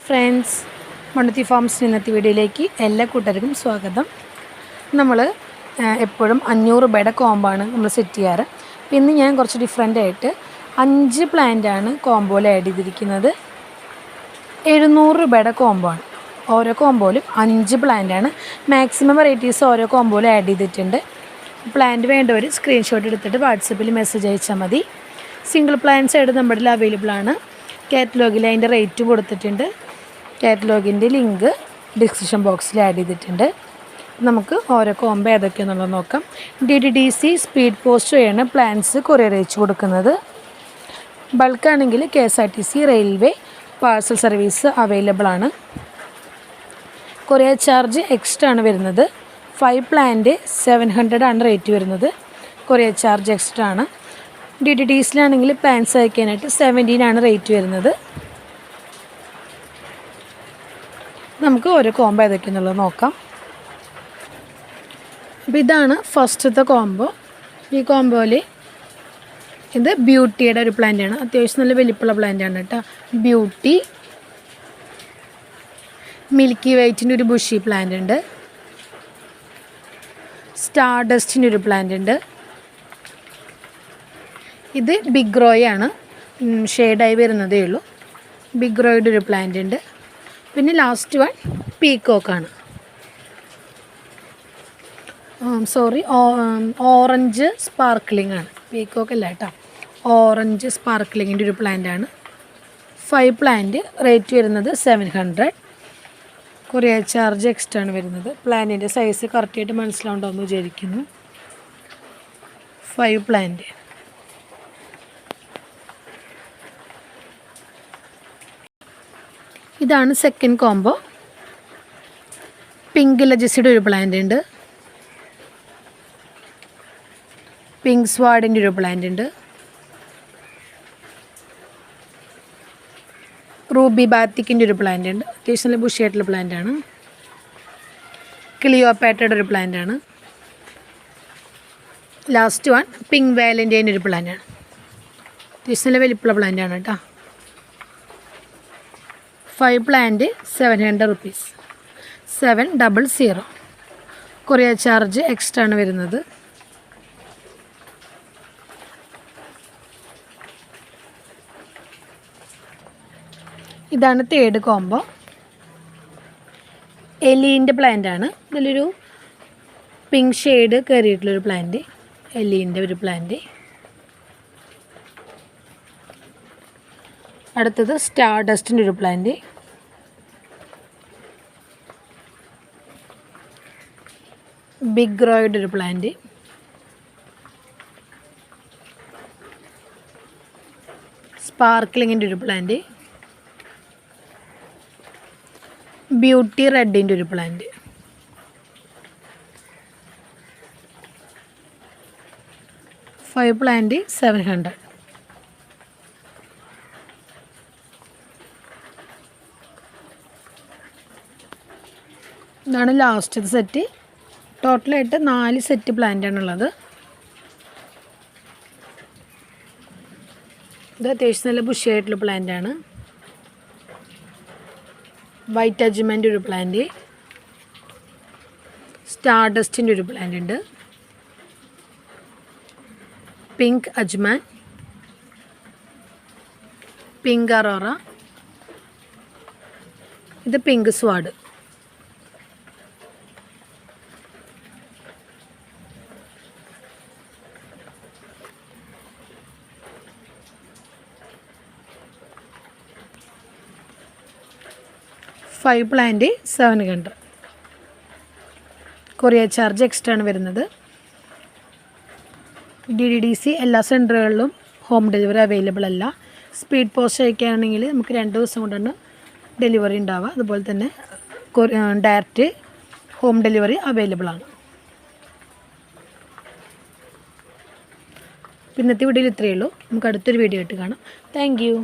Friends, Mannuthy farms ഇന്നത്തെ വീഡിയോയിലേക്ക് എല്ലാ കൂട്ടർക്കും സ്വാഗതം. നമ്മൾ എപ്പോഴും 500 രൂപയുടെ കോമ്പാണ് നമ്മൾ സെറ്റ് ചെയ്യാറ്. അപ്പോൾ ഇന്ന് ഞാൻ കുറച്ച് ഡിഫറെൻ്റ് ആയിട്ട് 5 പ്ലാന്റാണ് കോമ്പോയിൽ ആഡ് ചെയ്തിരിക്കുന്നത്. 700 രൂപയുടെ കോമ്പാണ്. ഓരോ കോമ്പോയിലും 5 പ്ലാന്റാണ്. മാക്സിമം വെറൈറ്റീസ് ഓരോ കോമ്പോയിലും ആഡ് ചെയ്തിട്ടുണ്ട്. പ്ലാന്റ് വേണ്ടവർ സ്ക്രീൻഷോട്ട് എടുത്തിട്ട് വാട്സപ്പിൽ മെസ്സേജ് അയച്ചാൽ മതി. സിംഗിൾ പ്ലാന്റ്സ് ആയിട്ട് നമ്മുടെ അവൈലബിൾ ആണ്. കാറ്റലോഗിൽ അതിൻ്റെ റേറ്റ് കൊടുത്തിട്ടുണ്ട്. കാറ്റലോഗിൻ്റെ ലിങ്ക് ഡിസ്ക്രിപ്ഷൻ ബോക്സിൽ ആഡ് ചെയ്തിട്ടുണ്ട്. നമുക്ക് ഓരോ കോംബോ ഏതൊക്കെയാണെന്നുള്ളത് നോക്കാം. DDDC സ്പീഡ് പോസ്റ്റ് വഴിയാണ് പ്ലാൻസ് കൊറിയർ അയച്ചു കൊടുക്കുന്നത്. ബൾക്കാണെങ്കിൽ KSRTC railway parcel service available ആണ്. കൊറിയർ ചാർജ് എക്സ്ട്രാ ആണ് വരുന്നത്. 5 പ്ലാന്റ് 700 ആണ് റേറ്റ് വരുന്നത്. കൊറിയർ ചാർജ് എക്സ്ട്രാ ആണ്. DDDCയിലാണെങ്കിൽ പ്ലാൻസ് അയക്കാനായിട്ട് 17 ആണ് റേറ്റ് വരുന്നത്. നമുക്ക് ഓരോ കോംബോ ഏതൊക്കെയാണെന്നുള്ളത് നോക്കാം. അപ്പോൾ ഇതാണ് ഫസ്റ്റത്തെ കോംബോ. ഈ കോംബോയിൽ ഇത് ബ്യൂട്ടിയുടെ ഒരു പ്ലാന്റാണ്. അത്യാവശ്യം നല്ല വലിപ്പമുള്ള പ്ലാന്റാണ് കേട്ടോ. ബ്യൂട്ടി, മിൽക്കി വൈറ്റിൻ്റെ ഒരു ബുഷി പ്ലാന്റ് ഉണ്ട്. സ്റ്റാർ ഡസ്റ്റിൻ്റെ ഒരു പ്ലാന്റ് ഉണ്ട്. ഇത് ബിഗ് റോയാണ്, ഷെയ്ഡായി വരുന്നതേ ഉള്ളൂ. ബിഗ് റോയുടെ ഒരു പ്ലാന്റ് ഉണ്ട്. പിന്നെ ലാസ്റ്റ് വൺ പീക്കോക്കാണ്. ഓറഞ്ച് സ്പാർക്ക്ലിംഗ് ആണ്. പീക്കോക്ക് അല്ല കേട്ടോ, ഓറഞ്ച് സ്പാർക്ക്ലിങ്ങിൻ്റെ ഒരു പ്ലാന്റാണ്. 5 പ്ലാന്റ് റേറ്റ് വരുന്നത് 700. കൊറിയർ ചാർജ് എക്സ്ട്രാ ആണ് വരുന്നത്. പ്ലാന്റിൻ്റെ സൈസ് കറക്റ്റായിട്ട് മനസ്സിലാവുണ്ടോയെന്ന് വിചാരിക്കുന്നു. 5 പ്ലാന്റ്. ഇതാണ് സെക്കൻഡ് കോംബോ. പിങ്ക് ലജസിയുടെ ഒരു പ്ലാന്റ് ഉണ്ട്. പിങ്ക് സ്വാഡിൻ്റെ ഒരു പ്ലാന്റ് ഉണ്ട്. റൂബി ബാത്തിക്കിൻ്റെ ഒരു പ്ലാന്റ് ഉണ്ട്. അത്യാവശ്യം നല്ല ബുഷിയായിട്ടുള്ള പ്ലാന്റാണ്. ക്ലിയോപാറ്റയുടെ ഒരു പ്ലാന്റാണ്. ലാസ്റ്റ് വൺ പിങ്ക് വാലൻ്റൈൻ്റെ ഒരു പ്ലാന്റാണ്. അത്യാവശ്യം നല്ല വലിപ്പമുള്ള പ്ലാന്റാണ് കേട്ടോ. 5 plant 700 rupees. 700. Courier charge extra ആണ് വരുന്നത്. ഇതാണ് തേർഡ് കോംബോ. എലീൻ്റെ പ്ലാന്റാണ്. ഇതിലൊരു പിങ്ക് ഷെയ്ഡ് കയറിയിട്ടുള്ളൊരു പ്ലാന്റ്. എലീൻ്റെ ഒരു പ്ലാന്റ്. അടുത്തത് സ്റ്റാർ ഡസ്റ്റിൻ്റെ ഒരു പ്ലാന്റ്. ബിഗ് റോയുടെ ഒരു പ്ലാന്റ്. സ്പാർക്ക്ലിങ്ങിൻ്റെ ഒരു പ്ലാന്റ്. ബ്യൂട്ടി റെഡിൻ്റെ ഒരു പ്ലാന്റ്. Five plant 700. ഇതാണ് ലാസ്റ്റത്തെ സെറ്റ്. ടോട്ടലായിട്ട് 4 സെറ്റ് പ്ലാന്റാണുള്ളത്. ഇത് അത്യാവശ്യം നല്ല ബുഷിയായിട്ടുള്ള പ്ലാന്റാണ്. വൈറ്റ് അജ്മൻ്റെ ഒരു പ്ലാന്റ്. സ്റ്റാർ ഡസ്റ്റിൻ്റെ ഒരു പ്ലാന്റ് ഉണ്ട്. Pink Ajman, pink Aurora. ഇത് പിങ്ക് സ്വാഡ്. Five plant 700. Courier charge extra ആണ് വരുന്നത്. DDDC എല്ലാ സെൻറ്ററുകളിലും ഹോം ഡെലിവറി അവൈലബിൾ അല്ല. സ്പീഡ് പോസ്റ്റ് അയക്കുകയാണെങ്കിൽ നമുക്ക് 2 ദിവസം കൊണ്ടാണ് ഡെലിവറി ഉണ്ടാവുക. അതുപോലെ തന്നെ ഡയറക്റ്റ് ഹോം ഡെലിവറി അവൈലബിൾ ആണ്. ഇന്നത്തെ വീഡിയോയിൽ ഇത്രയേ ഉള്ളൂ. നമുക്ക് അടുത്തൊരു വീഡിയോ ആയിട്ട് കാണാം. Thank you.